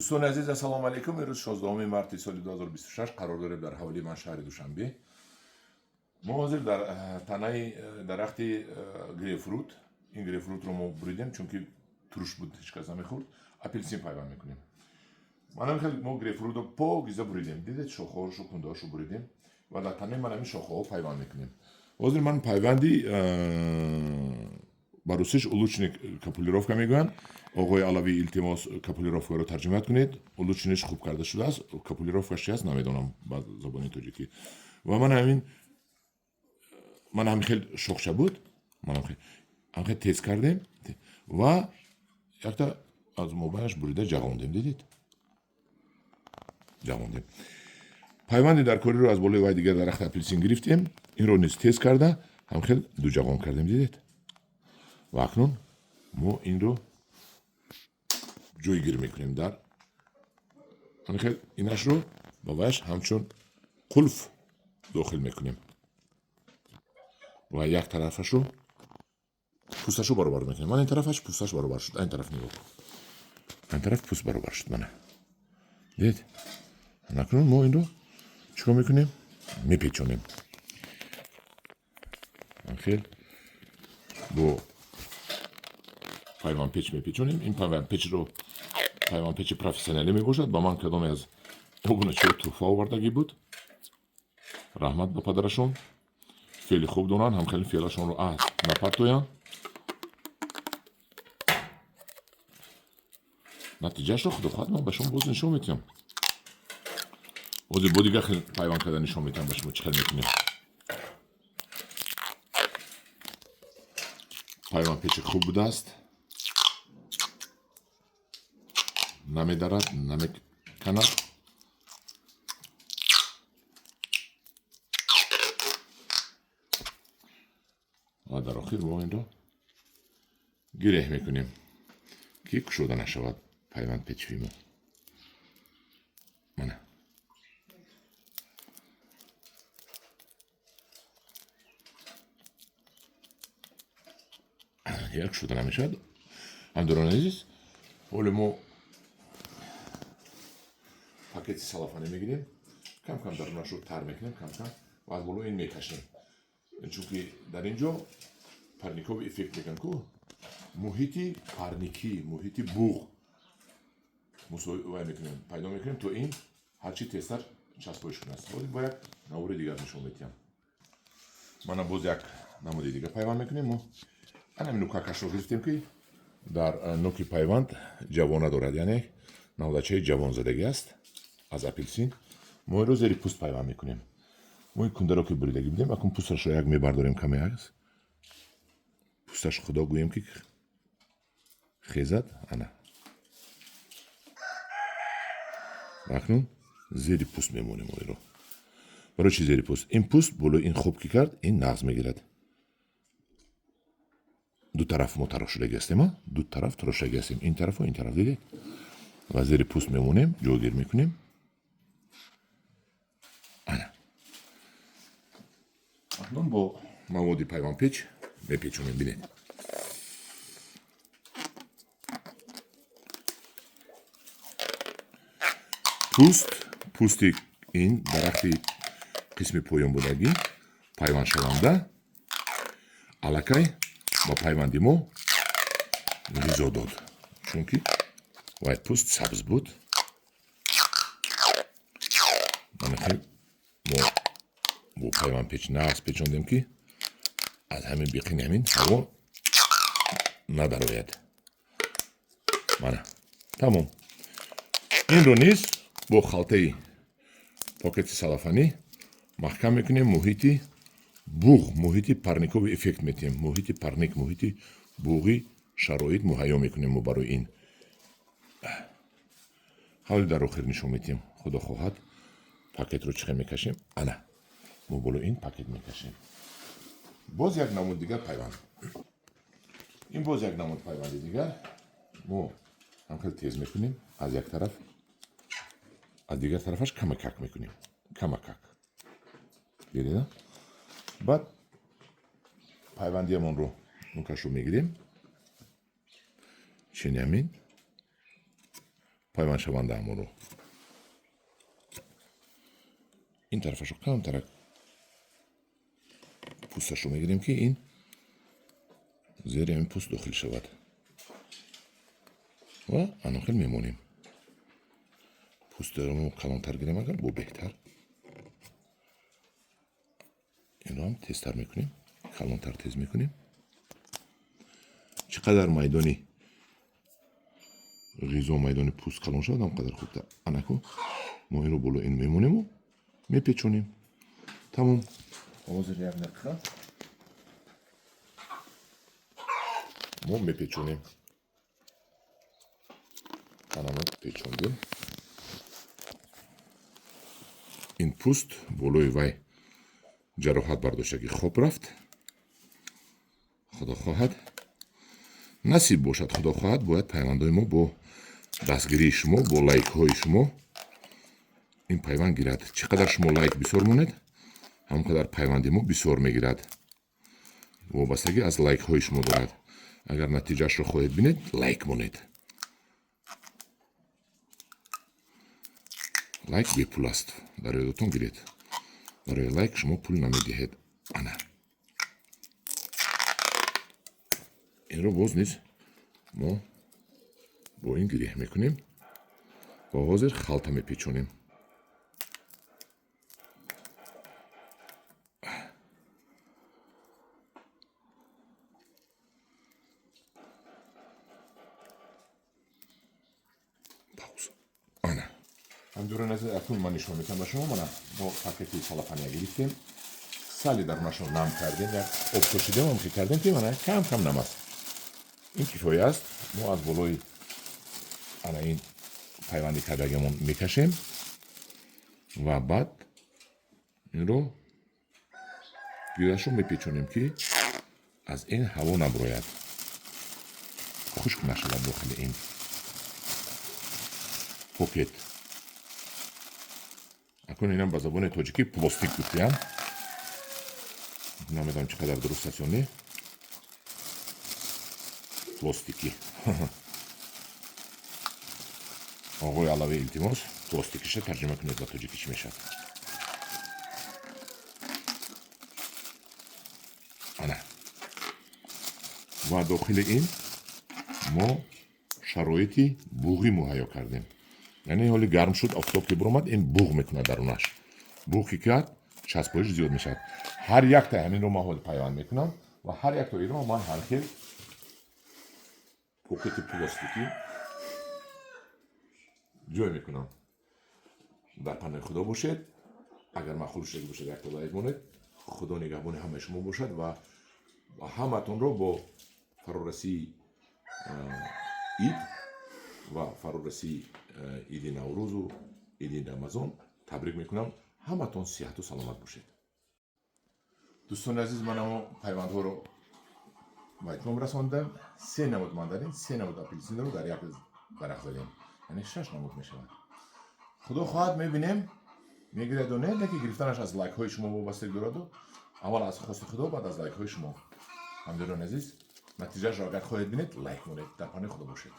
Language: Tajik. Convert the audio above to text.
دوستان عزیز السلام علیکم. امروز 16 مارس سال 2026 قرار داریم در حوالی من شهر دوشنبه ما حاضر در تنه درخت گریپفروت این گریپفروت رو ما بریدیم چون که ترش بود هیچ کس نمیخورد اپلسین پیوند میکنیم. من خیلی ما گریپفروت رو پاکیزه بریدیم دیدید شاخه‌هاشو کنده‌هاشو بریدیم و در تنه من همین شاخه‌ها پیوند میکنیم. حاضر من پیوندی барусиш улучшник капулировка мегӯянд. оғои алави илтимос капулировкаро тарҷима кунед. улучшниш хуб карда шудааст. капулировкаш чи аст намедонам ба забони тоҷикӣ. ва ман ҳамин хел шохша буд. ҳамин хел тез кардем ва якта аз мобайаш бурида ҷағондем. дидед? ҷағондем. пайванди дар кориро аз болои вай дигар дарахти апелсин гирифтем. инро низ тез карда ҳамин хел дуҷағон кардем. дидед? ва акнун мо инро ҷойгир мекунем дар ҳамин инашро ба вайаш ҳамчун қулф дохил мекунем ва як тарафашро пӯсташро баробар мекунем. ман ин тарафаш пӯсташ баробар шуд. ин тараф нигоҳ кун. ин тараф пӯст баробар шуд. мана дидед? акнун мо инро чикор мекунем? мепечонем. хел бо пайвандпеч мепечонем. ин пайвандпечро пайвандпечи профессионалӣ мебошад. ба ман кадоме аз обуначиро тӯҳфа овардагӣ буд. раҳмат ба падарашон. феъли хуб доранд. ҳамхели феълашонро аҳд напартоянд. натиҷаашро худо хоҳад ман ба шумо боз нишон метиҳам. ҳозир бо дигар хел пайванд карда нишон метиҳам ба шумо чӣ хел мекунем. пайвандпечи хуб будааст. намедарад, намеканад. ва дар охир мо инро гиреҳ мекунем ки кушода нашавад пайвандпечи мо. мана як кушода намешавад. ҳамдурони азиз, ҳоле мо пакети салафане мегирем, кам кам дарунашро тар мекунем, кам кам ва аз боло ин мекашем. чунки дар ин ҷо парникови эффект мекунад ку муҳити парникӣ, муҳити буғ мусоиба мекунем, пайдо мекунем то ин ҳарчи тезтар часпоиш кунад. ҳозир бо як навори дигар нишон медиҳам. мана боз як намуди дигар пайванд мекунем. мо ҳамин нукакашро гирифтем ки дар нуки пайванд ҷавона дорад, яъне навдачаи ҷавонзадагӣ аст аз апелсин. мо инро зери пӯст пайванд мекунем. мо ин кундаро ки буридагӣ будем акун пӯсташро як мебардорем каме аз пӯсташ худо гӯем ки хезад. ана акнун зери пӯст мемонем. инро барои чи зери пӯст? ин пӯст болои ин хуб ки кард ин нағз мегирад. ду тараф мо тарошидагӣ ҳастем. ду тараф тарошидагӣ ҳастем. ин тарафу ин тараф. дидед? ва зери пӯст мемонем, ҷойгир мекунем. ана акнун бо маводи пайвандпеч мепечонем. бинед? пӯсти ин дарахти қисми поёнбудагӣ пайвандшаванда аллакай ба пайванди мо ғизо дод. чунки вай пӯст сабз буд. манахел мо бо пайвандпеч нағз печондем ки аз ҳамин биқини ҳамин ҳаво надарояд. мана тамом. инро низ бо халтаи покети салафанӣ маҳкам мекунем. муҳити буғ, муҳити парникови эффект метиҳем. муҳити парник, муҳити буғи шароит муҳайё мекунем мо барои ин. ҳавли дар охир нишон метиҳем. худо хоҳад пакетро чӣ хел мекашем. ана мо боло ин пакет мекашем. боз як намуд дигар пайванд. ин боз як намуд пайванди дигар. мо ҳамхел тез мекунем аз як тараф, аз дигар тарафаш камакак мекунем. камакак. дидеда? баъд пайвандиамонро нукашро мегирем. чини ҳамин پایمان شونده همون رو این طرفش رو کمتر پوستش رو میگیریم که این زیر این پوست داخل شود و اناخل میمونیم پوست رو کلانتر گیریم اگر بو بهتر این رو هم تیزتر میکنیم کلانتر تیز میکنیم چقدر میدانی ریز و میدانی پوست کلان شد همقدر خوبتر انکو ما این رو بلو این میمونیم و میپیچونیم تموم آوازر یک دقیقه ما میپیچونیم تمام پیچوندیم این پوست بلوی وای جراحت برداشتگی خوب رفت خدا خواهد نصیب باشد خدا خواهد باید پیوندهای ما با دستگیری شما با لایک های شما این پیوند گیرد چقدر شما لایک بسیار مونید همقدر پیوندی ما بسیار میگیرد وابستگی از لایک های شما دارد اگر نتیجهش رو خواهید بینید لایک مونید لایک بی پول است در یادتون گیرید برای لایک شما پول نمیدهید انا این رو باز نیز ما با این گریه میکنیم با حاضر خلطه میپیچونیم پاوز انا همجور نظر اکنون من نشون میکنم شما من با پاکتی سالافانیا گرفتیم سالی در نشون نام کردیم یک آب کشیده هم که کردیم که من کم کم نماست این کیفایی است ما از بالای انا این پیوندی کردگمون میکشیم و بعد این رو گیرش رو میپیچونیم که از این هوا نبراید خشک نشود داخل این پوکت اکنون اینم به زبان تاجیکی پلاستیک گفتیم نمیدونم چقدر درست است یا نه پلاستیکی آقای علاوه التماس پلاستیکیش ترجمه کنید به تاجیکی چی میشد انا و داخل این ما شرایطی بوغی مهیا کردیم یعنی حالی گرم شد آفتاب که برآمد این بوغ میکنه درونش بوغ که کرد چسبایش زیاد میشد هر یک تا همین رو ما حال پیوند میکنم و هر یک تا این رو من هر خیل پوکت پلاستیکی جای میکنم در پناه خدا باشید اگر مخلوق شده باشد یک تا لایک مونید خدا نگهبان همه شما باشد و همتون رو با فرارسی اید و فرارسی اید نوروز و اید رمضان تبریک میکنم همتون صحت و سلامت باشید دوستان عزیز من اما پیوندها رو به اتمام رساندم 3 نمود ماندارین 3 نمود اپلیسین رو در یک درخت زدیم یعنی 6 نمود میشود خدا خواهد میبینیم میگیرد و نه که گرفتنش از لایک های شما وابستگی دارد و اول از خواست خدا بعد از لایک های شما همداران عزیز نتیجهش را اگر خواهید بینید لایک مونید در پناه خدا باشید